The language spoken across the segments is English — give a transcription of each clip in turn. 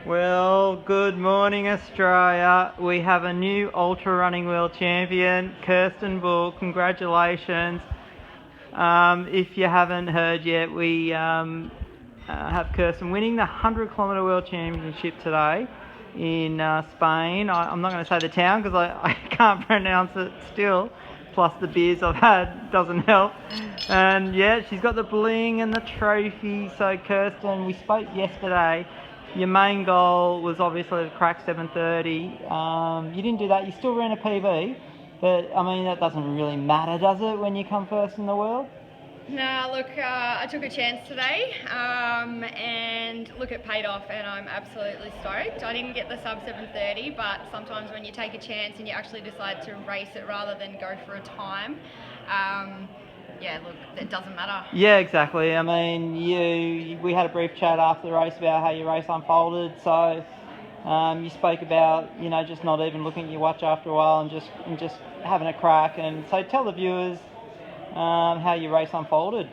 Well, good morning, Australia. We have a new ultra running world champion, Kirstin Bull. Congratulations. If you haven't heard yet, we have Kirstin winning the 100 kilometre world championship today in Spain. I'm not going to say the town because I can't pronounce it still. Plus the beers I've had doesn't help. And yeah, she's got the bling and the trophy. So Kirstin, we spoke yesterday. Your main goal was obviously to crack 7:30. You didn't do that. You still ran a PB, but I mean that doesn't really matter, does it, when you come first in the world? No, look, I took a chance today, and look, it paid off, and I'm absolutely stoked. I didn't get the sub 7:30, but sometimes when you take a chance and you actually decide to race it rather than go for a time, yeah, look, it doesn't matter. Yeah, exactly. I mean, we had a brief chat after the race about how your race unfolded. So you spoke about just not even looking at your watch after a while and just having a crack. And so tell the viewers how your race unfolded.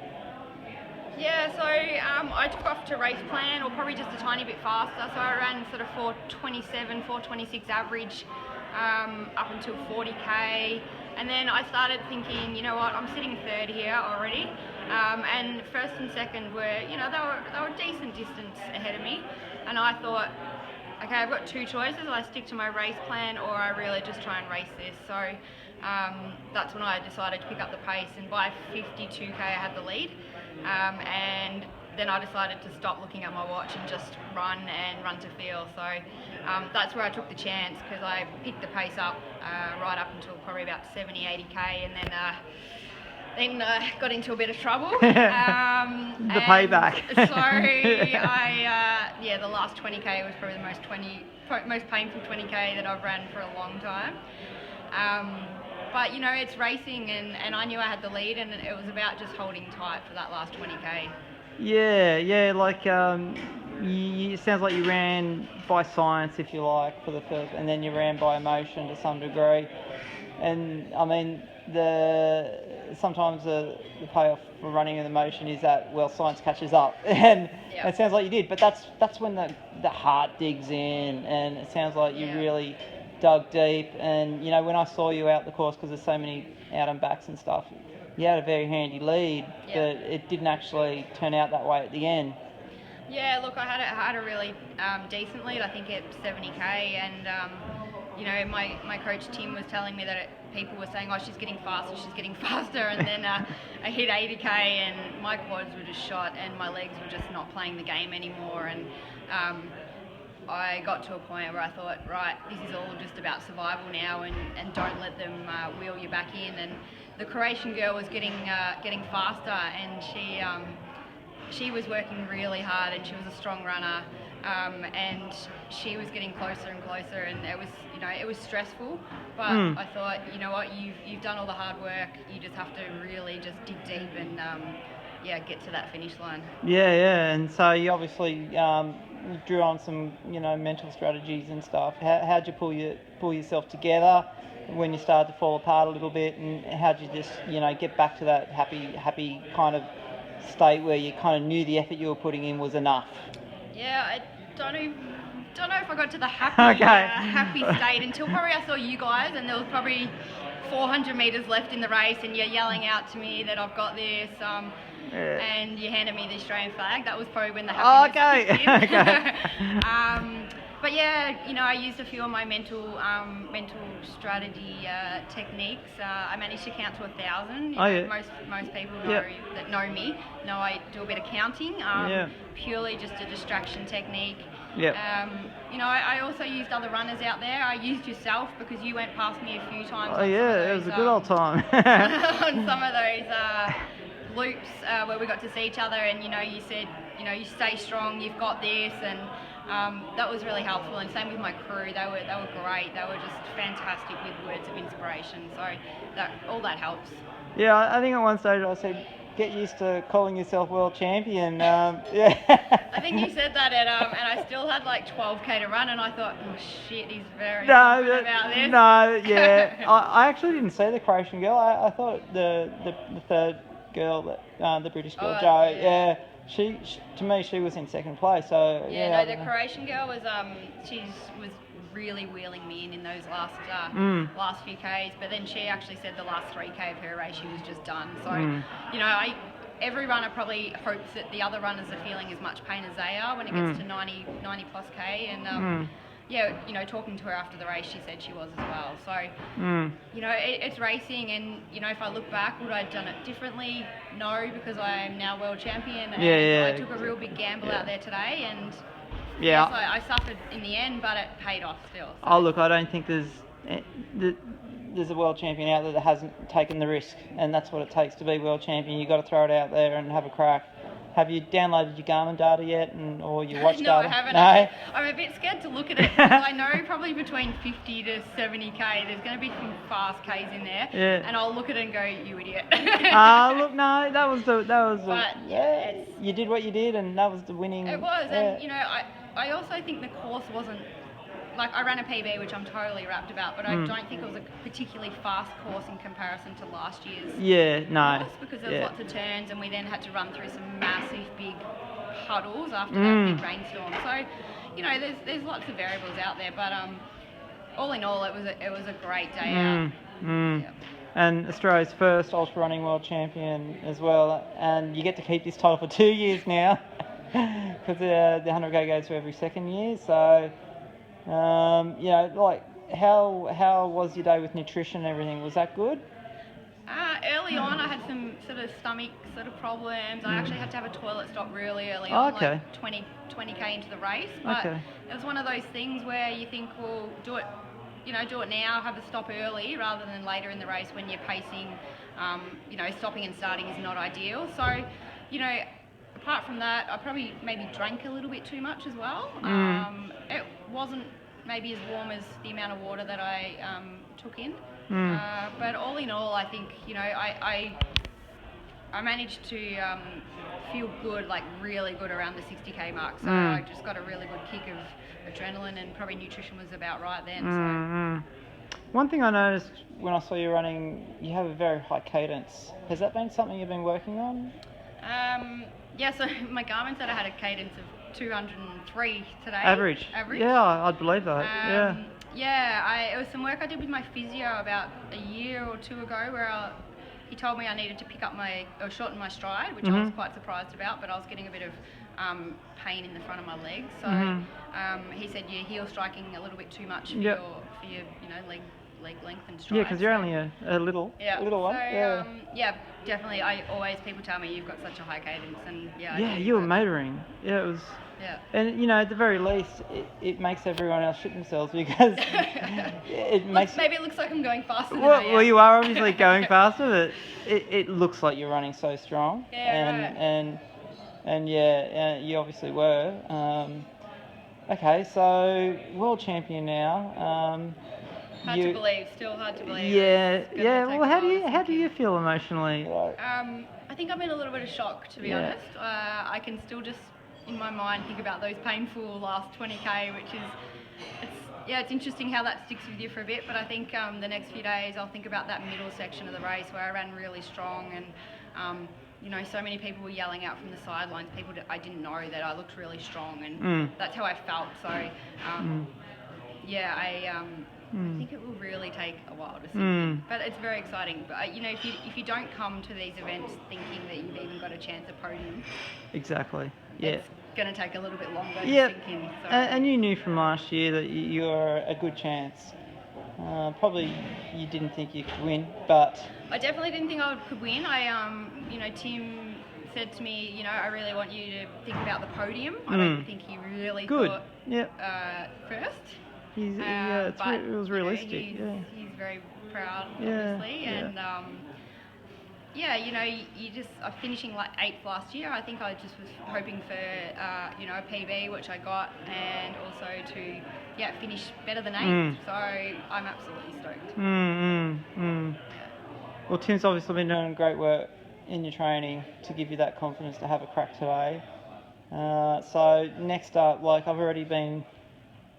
Yeah, so I took off to race plan, or probably just a tiny bit faster. So I ran sort of 4:27, 4:26 average up until 40k. And then I started thinking, you know what, I'm sitting third here already. And first and second were, they were a decent distance ahead of me. And I thought, okay, I've got two choices. I stick to my race plan or I really just try and race this. So that's when I decided to pick up the pace. And by 52k, I had the lead. And then I decided to stop looking at my watch and just run to feel. So that's where I took the chance, because I picked the pace up right up until probably about 70, 80k, and then got into a bit of trouble. The payback. So the last 20k was probably the most painful 20k that I've ran for a long time. But it's racing, and I knew I had the lead, and it was about just holding tight for that last 20k. Yeah, like it sounds like you ran by science, if you like, for the first, and then you ran by emotion to some degree. And I mean, sometimes the payoff for running in emotion is that, well, science catches up, and Yep. It sounds like you did. But that's when the heart digs in, and it sounds like you really dug deep. And when I saw you out the course, because there's so many out and backs and stuff, you had a very handy lead, but it didn't actually turn out that way at the end. Yeah, look, I had a really decent lead. I think at 70k, and my coach Tim was telling me that people were saying, "Oh, she's getting faster," and then I hit 80k, and my quads were just shot, and my legs were just not playing the game anymore, and I got to a point where I thought, right, this is all just about survival now, and don't let them wheel you back in. And the Croatian girl was getting faster, and she was working really hard, and she was a strong runner, and she was getting closer and closer, and it was stressful. But I thought, you know what, you've done all the hard work. You just have to really just dig deep and get to that finish line. Yeah, and so you obviously drew on some mental strategies and stuff. How'd you pull yourself together when you started to fall apart a little bit, and how'd you just get back to that happy kind of state where you kind of knew the effort you were putting in was enough? Yeah, I don't know if I got to the happy state until probably I saw you guys, and there was probably 400 metres left in the race, and you're yelling out to me that I've got this, and you handed me the Australian flag. That was probably when the happiness kicked in. Okay. But yeah, I used a few of my mental strategy techniques. I managed to count to 1,000. Most people that know me know I do a bit of counting. Purely just a distraction technique. I also used other runners out there. I used yourself because you went past me a few times. It was a good old time. On some of those loops where we got to see each other, and you said, you stay strong, you've got this, and that was really helpful. And same with my crew, they were great. They were just fantastic with words of inspiration. So all that helps. Yeah, I think at one stage I said, get used to calling yourself world champion. I think you said that, and I still had like 12k to run, and I thought, oh shit, he's very confident about this. I actually didn't see the Croatian girl. I thought the third girl, the British girl, Jo. to me, she was in second place. So yeah, no, the Croatian girl was was really wheeling me in those last few Ks, but then she actually said the last 3K of her race she was just done. So you know, every runner probably hopes that the other runners are feeling as much pain as they are when it gets to 90 plus K, and yeah, you know, talking to her after the race, she said she was as well. So, you know, it's racing, and you know, if I look back, would I have done it differently? No, because I am now world champion, and I took a real big gamble out there today, and yes, I suffered in the end, but it paid off still. So. Oh, look, I don't think there's a world champion out there that hasn't taken the risk, and that's what it takes to be world champion. You've got to throw it out there and have a crack. Have you downloaded your Garmin data yet, or your watch no, data? I haven't. No, I'm a bit scared to look at it because I know probably between 50 to 70k, there's going to be some fast Ks in there, and I'll look at it and go, "You idiot." Look, no, that was But you did what you did, and that was the winning. It was, and you know, I also think the course wasn't. Like, I ran a PB, which I'm totally rapt about, but I don't think it was a particularly fast course in comparison to last year's course, because there was lots of turns, and we then had to run through some massive big puddles after that big rainstorm. So, you know, there's lots of variables out there, but all in all, it was a great day out. Yeah. And Australia's first ultra running world champion as well, and you get to keep this title for 2 years now, because the 100k goes for every second year, so. You know, like, how was your day with nutrition and everything? Was that good? Early on, I had some sort of stomach problems. I actually had to have a toilet stop really early on, like 20k into the race. But it was one of those things where you think, well, do it now, have a stop early rather than later in the race when you're pacing. You know, stopping and starting is not ideal. So, you know, apart from that, I probably maybe drank a little bit too much as well. It wasn't maybe as warm as the amount of water that I took in. But all in all, I think, you know, I managed to feel good, like really good around the 60k mark. So I just got a really good kick of adrenaline, and probably nutrition was about right then. So. One thing I noticed when I saw you running, you have a very high cadence. Has that been something you've been working on? Yeah, so my Garmin said I had a cadence of 203 today. Average? Yeah, I'd believe that. It was some work I did with my physio about a year or two ago, where he told me I needed to shorten my stride, which I was quite surprised about, but I was getting a bit of pain in the front of my legs. So he said you're heel striking a little bit too much for your you know, leg length and stride. Yeah, because you're only a little one. So, definitely. People tell me you've got such a high cadence, and you were motoring. Yeah, it was. Yeah. And you know, at the very least, it makes everyone else shit themselves, because it makes. Maybe it looks like I'm going faster. Well, you are obviously going faster, but it looks like you're running so strong. Yeah. And you obviously were. Okay, so world champion now. Still hard to believe. Yeah. Well, how do you feel emotionally? I think I'm in a little bit of shock, to be honest. I can still just, in my mind, think about those painful last 20k, which is, it's interesting how that sticks with you for a bit. But I think the next few days I'll think about that middle section of the race where I ran really strong, and you know, so many people were yelling out from the sidelines. People I didn't know that I looked really strong, and that's how I felt. So I think it will really take a while to sink in, but it's very exciting. But you know, if you don't come to these events thinking that you've even got a chance of podium, exactly, it's going to take a little bit longer to sink in. So. And you knew from last year that you were a good chance. Probably you didn't think you could win, but I definitely didn't think I could win. You know, Tim said to me, you know, I really want you to think about the podium. I don't think he really thought first. It was realistic. He's very proud, obviously, and you know, you just finishing like 8th last year. I think I just was hoping for you know, a PB, which I got, and also to finish better than 8th. So I'm absolutely stoked. Well, Tim's obviously been doing great work in your training to give you that confidence to have a crack today. So next up, like, I've already been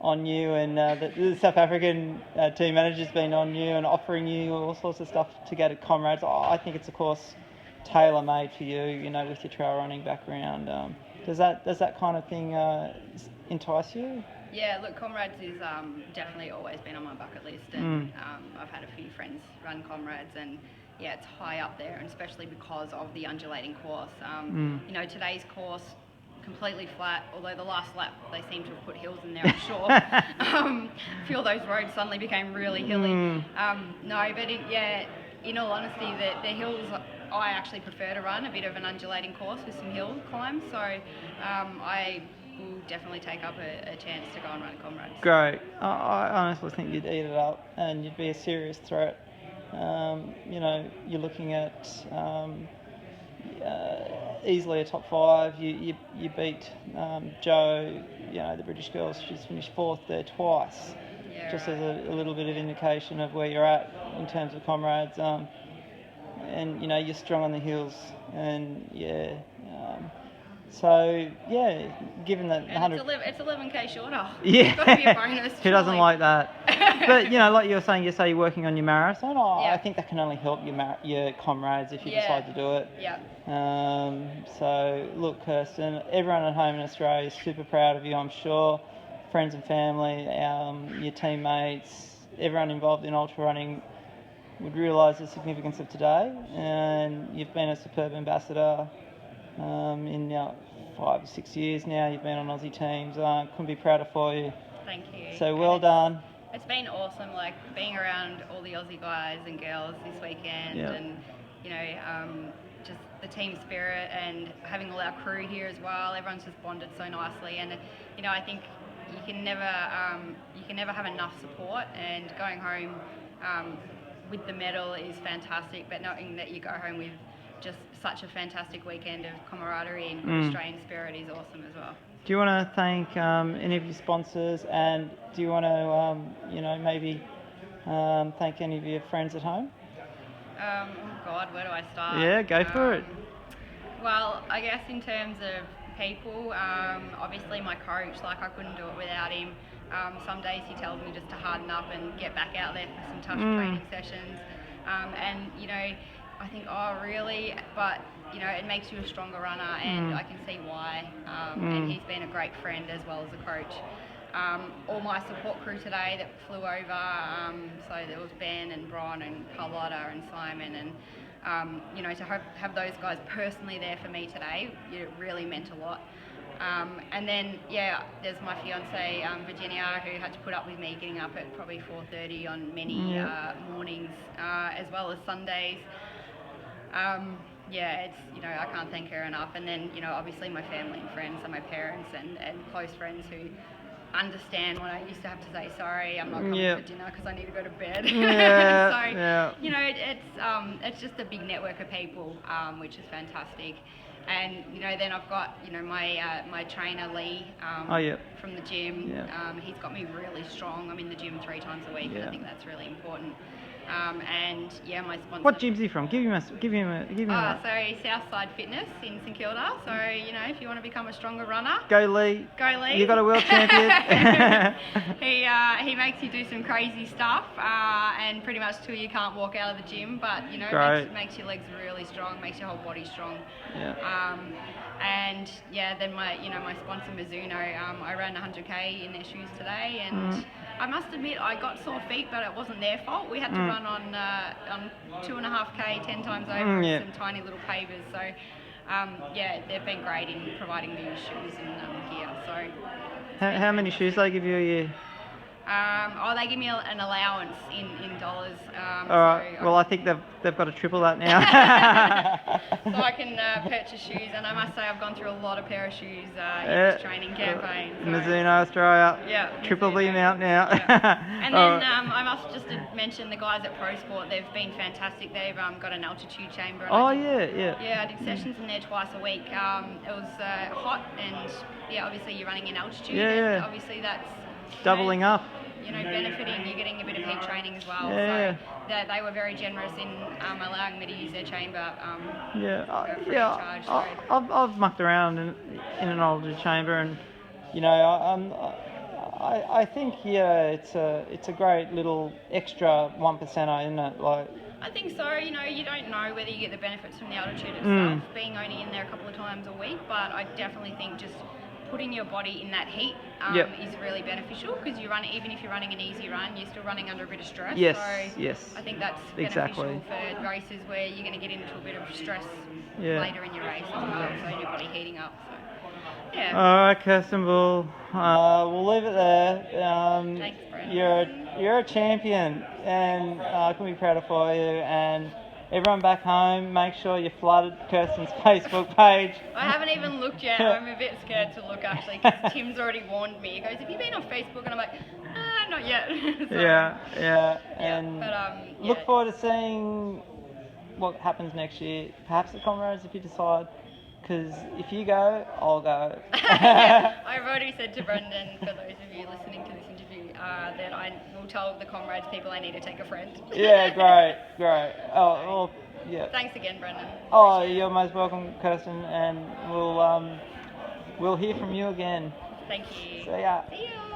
on you, and the South African team manager's been on you and offering you all sorts of stuff to go to Comrades. I think it's a course tailor-made for you, you know, with your trail running background. Does that kind of thing entice you? Yeah, look, Comrades is definitely always been on my bucket list, and I've had a few friends run Comrades, and yeah, it's high up there, and especially because of the undulating course. You know, today's course, completely flat, although the last lap they seem to have put hills in there, I'm sure. I feel those roads suddenly became really hilly. No, but yeah, in all honesty, the hills I actually prefer to run, a bit of an undulating course with some hill climbs, so I will definitely take up a chance to go and run Comrades. Great. I honestly think you'd eat it up and you'd be a serious threat. You know, you're looking at easily a top 5. You beat Jo, you know, the British girl. She's finished 4th there twice. Yeah, just right. as a little bit of indication of where you're at in terms of Comrades. And you know, you're strong on the hills, and yeah. So yeah, given that and 100, it's 11k shorter. yeah, It's got to be a bonus. Who doesn't surely. like that? But you know, like you were saying, you're working on your marathon. Yeah. I think that can only help your Comrades if you decide to do it. Yeah. So look, Kirstin, everyone at home in Australia is super proud of you, I'm sure. Friends and family, your teammates, everyone involved in ultra running would realise the significance of today, and you've been a superb ambassador in 5 or 6 years now. You've been on Aussie teams. Couldn't be prouder for you. Thank you. So well done. It's been awesome, like being around all the Aussie guys and girls this weekend, and you know, just the team spirit and having all our crew here as well. Everyone's just bonded so nicely, and you know, I think you can never have enough support, and going home with the medal is fantastic, but knowing that you go home with just such a fantastic weekend of camaraderie and good Australian spirit is awesome as well. Do you want to thank any of your sponsors, and do you want to, you know, maybe thank any of your friends at home? Oh God, where do I start? Yeah, go for it. Well, I guess in terms of people, obviously my coach, like I couldn't do it without him. Some days he tells me just to harden up and get back out there for some tough training sessions. And, you know, I think, oh, really? But, you know, it makes you a stronger runner, and I can see why. And he's been a great friend as well as a coach. All my support crew today that flew over, so there was Ben and Bron and Carlotta and Simon, and, you know, to have those guys personally there for me today, it really meant a lot. And then, yeah, there's my fiance, Virginia, who had to put up with me getting up at probably 4:30 on many mornings, as well as Sundays. Yeah, it's, you know, I can't thank her enough. And then, you know, obviously my family and friends and my parents and close friends who understand when I used to have to say, sorry, I'm not coming for dinner because I need to go to bed. So, you know, it's just a big network of people, which is fantastic. And, you know, then I've got, you know, my trainer, Lee, from the gym. He's got me really strong. I'm in the gym 3 times a week, and I think that's really important. And yeah, my sponsor. What gym's he from? Give him a. So Southside Fitness in St Kilda. So, you know, if you want to become a stronger runner, go Lee. Go Lee. You got a world champion. He makes you do some crazy stuff, and pretty much till you can't walk out of the gym. But you know, makes your legs really strong, makes your whole body strong. And yeah, then my sponsor Mizuno, I ran 100k in their shoes today, and I must admit I got sore feet, but it wasn't their fault. We had to run on 2.5k 10 times over with some tiny little pavers. So yeah, they've been great in providing me with shoes and gear. So how many shoes they give you a year? They give me an allowance in dollars. All right. Well, I think they've got to triple that now. So I can purchase shoes, and I must say I've gone through a lot of pair of shoes in this training campaign. So. Mizuno Australia. Yeah. Triple the amount now. And then I must just mention the guys at Pro Sport. They've been fantastic. They've got an altitude chamber. And Yeah, I did sessions in there twice a week. It was hot, and yeah, obviously you're running in altitude. And obviously that's doubling up. You know, benefiting, you're getting a bit of heat training as well. Yeah. So they were very generous in allowing me to use their chamber. Free charge, I've mucked around in an altitude chamber, and you know, I think it's a great little extra 1%er, isn't it? Like I think so. You know, you don't know whether you get the benefits from the altitude itself, being only in there a couple of times a week, but I definitely think just putting your body in that heat is really beneficial, because you run, even if you're running an easy run, you're still running under a bit of stress. Yes, so yes. I think that's beneficial for races where you're going to get into a bit of stress later in your race as well, so your body heating up. So, yeah. All right, Kirstin Bull. We'll leave it there. Thanks, Brandon. You're a champion, and I can be prouder for you. And everyone back home, make sure you flooded Kirstin's Facebook page. I haven't even looked yet. I'm a bit scared to look, actually, because Tim's already warned me. He goes, "Have you been on Facebook?" And I'm like, not yet. So, yeah. And but, look forward to seeing what happens next year. Perhaps the Comrades, if you decide. Because if you go, I'll go. I've already said to Brendan, for those of you listening to this interview, that I will tell the Comrades people I need to take a friend. Yeah, great. Oh, well, yeah. Thanks again, Brendan. Oh, you're most welcome, Kirstin, and we'll hear from you again. Thank you. See ya. See ya.